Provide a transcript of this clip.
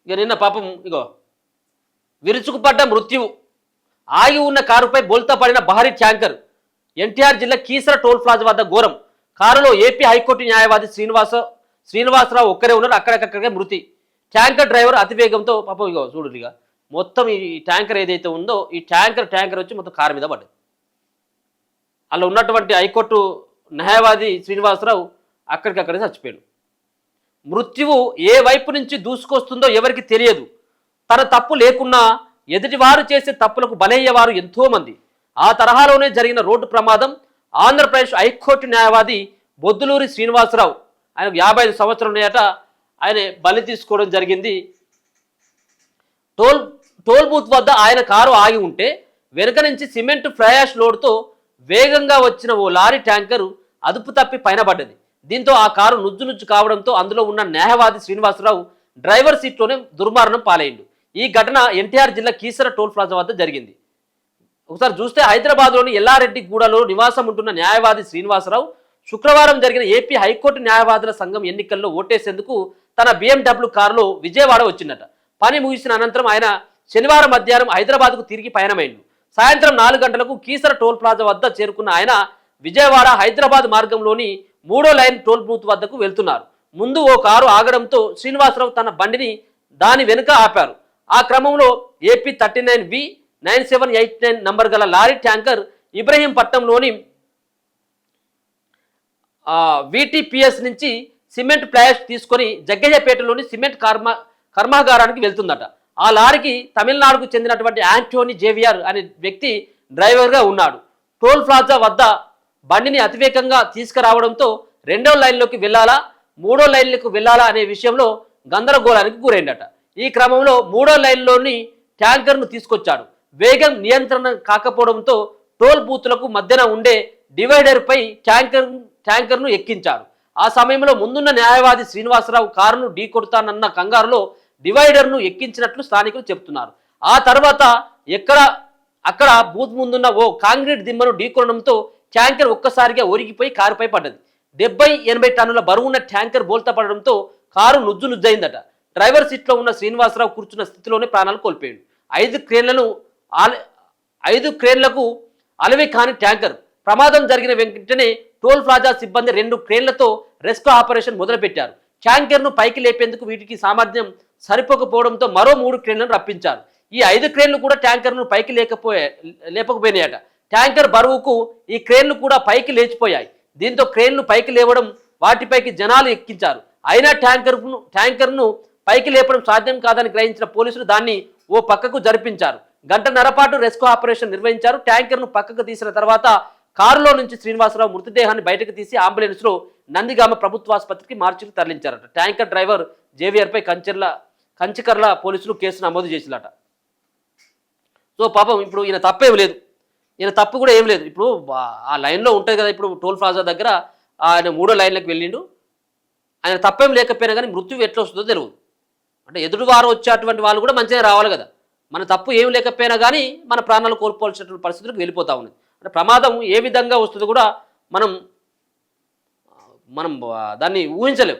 ఇక నిన్న పాపం ఇగో విరుచుకుపడ్డ మృత్యువు. ఆగి ఉన్న కారుపై బోల్తా పడిన భారీ ట్యాంకర్. ఎన్టీఆర్ జిల్లా కీసర టోల్ ప్లాజా వద్ద ఘోరం. కారులో ఏపీ హైకోర్టు న్యాయవాది శ్రీనివాసరావు ఒక్కరే ఉన్నారు. అక్కడికక్కడికే మృతి. ట్యాంకర్ డ్రైవర్ అతివేగంతో పాపం ఇగో చూడు ఇక మొత్తం ఈ ట్యాంకర్ ఏదైతే ఉందో ఈ ట్యాంకర్ వచ్చి మొత్తం కారు మీద పడ్డది. అలా ఉన్నటువంటి హైకోర్టు న్యాయవాది శ్రీనివాసరావు అక్కడికక్కడే చచ్చిపోయాడు. మృత్యువు ఏ వైపు నుంచి దూసుకొస్తుందో ఎవరికి తెలియదు. తన తప్పు లేకున్నా ఎదుటివారు చేసే తప్పులకు బలయ్యేవారు ఎంతోమంది. ఆ తరహాలోనే జరిగిన రోడ్డు ప్రమాదం. ఆంధ్రప్రదేశ్ హైకోర్టు న్యాయవాది బొద్దులూరి శ్రీనివాసరావు, ఆయనకు 55 సంవత్సరాలు ఉన్నాయట. ఆయన బలి తీసుకోవడం జరిగింది. టోల్ బూత్ వద్ద ఆయన కారు ఆగి ఉంటే వెనుక నుంచి సిమెంట్ ఫ్లై యాష్ లోడ్తో వేగంగా వచ్చిన ఓ లారీ ట్యాంకరు అదుపు తప్పి పైన పడ్డది. దీంతో ఆ కారు నుజ్జు కావడంతో అందులో ఉన్న న్యాయవాది శ్రీనివాసరావు డ్రైవర్ సీట్లోనే దుర్మరణం పాలైండు. ఈ ఘటన ఎన్టీఆర్ జిల్లా కీసర టోల్ ప్లాజా వద్ద జరిగింది. ఒకసారి చూస్తే హైదరాబాద్లోని ఎల్లారెడ్డిగూడలో నివాసం ఉంటున్న న్యాయవాది శ్రీనివాసరావు శుక్రవారం జరిగిన ఏపీ హైకోర్టు న్యాయవాదుల సంఘం ఎన్నికల్లో ఓటేసేందుకు తన BMW కారులో విజయవాడ వచ్చిందట. పని ముగిసిన అనంతరం ఆయన శనివారం మధ్యాహ్నం హైదరాబాద్కు తిరిగి పయనమైండు. సాయంత్రం 4 గంటలకు కీసర టోల్ ప్లాజా వద్ద చేరుకున్న ఆయన విజయవాడ హైదరాబాద్ మార్గంలోని 3వ లైన్ టోల్ బూత్ వద్దకు వెళ్తున్నారు. ముందు ఓ కారు ఆగడంతో శ్రీనివాసరావు తన బండిని దాని వెనుక ఆపారు. ఆ క్రమంలో AP 39V 9789 నంబర్ గల లారీ ట్యాంకర్ ఇబ్రహీంపట్నంలోని VTPS నుంచి సిమెంట్ ఫ్లాష్ తీసుకొని జగ్గయ్యపేటలోని సిమెంట్ కర్మాగారానికి వెళ్తుందట. ఆ లారీకి తమిళనాడుకు చెందినటువంటి యాంటోనీ జేవియర్ అనే వ్యక్తి డ్రైవర్గా ఉన్నాడు. టోల్ ప్లాజా వద్ద బండిని అతివేగంగా తీసుకురావడంతో 2వ లైన్లోకి వెళ్ళాలా 3వ లైన్లకు వెళ్ళాలా అనే విషయంలో గందరగోళానికి గురైందట. ఈ క్రమంలో 3వ లైన్లోని ట్యాంకర్ను తీసుకొచ్చాడు. వేగం నియంత్రణ కాకపోవడంతో టోల్ బూత్లకు మధ్యన ఉండే డివైడర్పై ట్యాంకర్ను ఎక్కించారు. ఆ సమయంలో ముందున్న న్యాయవాది శ్రీనివాసరావు కారును ఢీకొడతానన్న కంగారులో డివైడర్ను ఎక్కించినట్లు స్థానికులు చెబుతున్నారు. ఆ తర్వాత అక్కడ బూత్ ముందున్న ఓ కాంక్రీట్ దిమ్మను ఢీకొనడంతో ట్యాంకర్ ఒక్కసారిగా ఒరిగిపోయి కారుపై పడ్డది. 70-80 టన్నుల బరువున్న ట్యాంకర్ బోల్తా పడడంతో కారు నుజ్జయిందట. డ్రైవర్ సీట్లో ఉన్న శ్రీనివాసరావు కూర్చున్న స్థితిలోనే ప్రాణాలు కోల్పోయాడు. 5 క్రేన్లకు అలవి కాని ట్యాంకర్. ప్రమాదం జరిగిన వెంటనే టోల్ ప్లాజా సిబ్బంది 2 క్రేన్లతో రెస్క్యూ ఆపరేషన్ మొదలుపెట్టారు. ట్యాంకర్ను పైకి లేపేందుకు వీటికి సామర్థ్యం సరిపోకపోవడంతో మరో 3 క్రేన్లను రప్పించారు. ఈ 5 క్రేన్లు కూడా ట్యాంకర్ను పైకి లేపకపోయినాయట. ట్యాంకర్ బరువుకు ఈ క్రేన్లు కూడా పైకి లేచిపోయాయి. దీంతో క్రేన్లు పైకి లేవడం, వాటిపైకి జనాలు ఎక్కించారు. అయినా ట్యాంకర్ను పైకి లేపడం సాధ్యం కాదని గ్రహించిన పోలీసులు దాన్ని ఓ పక్కకు జరిపించారు. 1.5 గంటల పాటు రెస్క్యూ ఆపరేషన్ నిర్వహించారు. ట్యాంకర్ను పక్కకు తీసిన తర్వాత కారులో నుంచి శ్రీనివాసరావు మృతదేహాన్ని బయటకు తీసి అంబులెన్స్లో నందిగామ ప్రభుత్వాసుపత్రికి మార్చికి తరలించారట. ట్యాంకర్ డ్రైవర్ జేవియర్పై కంచికర్ల పోలీసులు కేసు నమోదు చేసినట. సో పాపం ఇప్పుడు ఈయన తప్పేం లేదు, ఈయన తప్పు కూడా ఏం లేదు. ఇప్పుడు ఆ లైన్లో ఉంటుంది కదా, ఇప్పుడు టోల్ ప్లాజా దగ్గర ఆయన 3వ లైన్లకు వెళ్ళిండు. ఆయన తప్పేం లేకపోయినా కానీ మృత్యువు ఎట్లా వస్తుందో తెలియదు. అంటే ఎదుటివారు వచ్చేటువంటి వాళ్ళు కూడా మంచిగా రావాలి కదా. మన తప్పు ఏం లేకపోయినా కానీ మన ప్రాణాలు కోల్పోవాల్సినటువంటి పరిస్థితులకు వెళ్ళిపోతూ ఉంది. అంటే ప్రమాదం ఏ విధంగా వస్తుందో కూడా మనం దాన్ని ఊహించలేం.